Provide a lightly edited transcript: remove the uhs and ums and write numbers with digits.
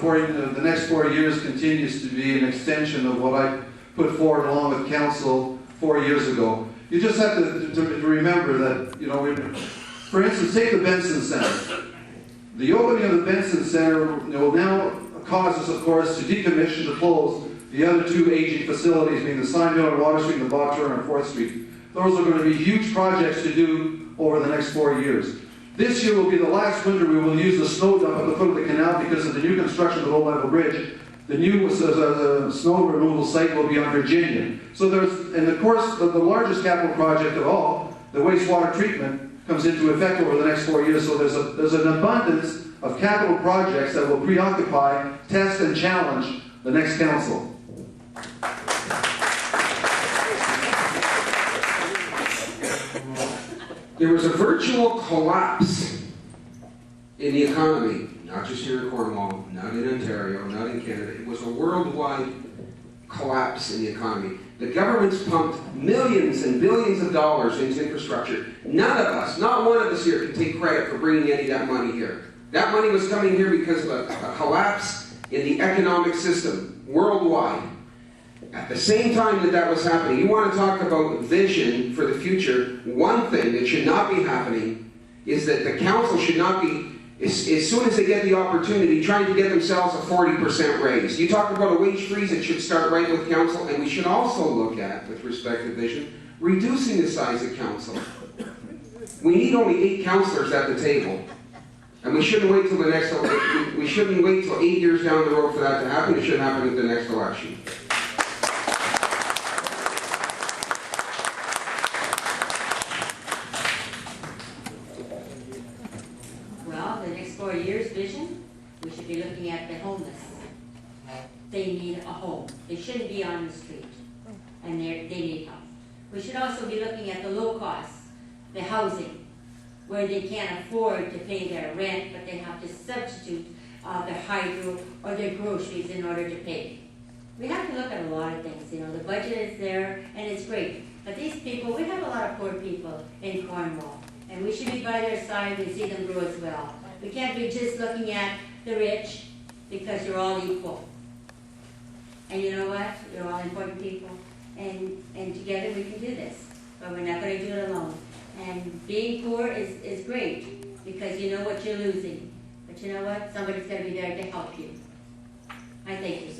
the next 4 years continues to be an extension of what I put forward along with council 4 years ago. You just have to remember that, you know, for instance, take the Benson Center. The opening of the Benson Center will now cause us, of course, to decommission, to close the other two aging facilities, being the Steinville and Water Street and the Bob Turner and 4th Street. Those are going to be huge projects to do over the next 4 years. This year will be the last winter we will use the snow dump at the foot of the canal because of the new construction of the low-level bridge. The new snow removal site will be on Virginia. So there's, and of course, the largest capital project of all, the wastewater treatment, comes into effect over the next 4 years. So there's an abundance of capital projects that will preoccupy, test, and challenge the next council. There was a virtual collapse in the economy, not just here in Cornwall, not in Ontario, not in Canada. It was a worldwide collapse in the economy. The government's pumped millions and billions of dollars into infrastructure. None of us, not one of us here, can take credit for bringing any of that money here. That money was coming here because of a collapse in the economic system worldwide. At the same time that was happening, you want to talk about vision for the future, one thing that should not be happening is that the council should not be, as soon as they get the opportunity, trying to get themselves a 40% raise. You talk about a wage freeze, it should start right with council, and we should also look at, with respect to vision, reducing the size of council. We need only 8 councillors at the table. And we shouldn't wait till the next, we shouldn't wait till 8 years down the road for that to happen. It should happen at the next election. Well, the next 4 years vision, we should be looking at the homeless. They need a home. They shouldn't be on the street. And they need help. We should also be looking at the low costs, the housing, where they can't afford to pay their rent, but they have to substitute their hydro or their groceries in order to pay. We have to look at a lot of things. You know, the budget is there, and it's great. But these people, we have a lot of poor people in Cornwall, and we should be by their side and see them grow as well. We can't be just looking at the rich, because you're all equal. And you know what? You're all important people, and together we can do this. But we're not going to do it alone. And being poor is great, because you know what you're losing. But you know what? Somebody's going to be there to help you. I thank you.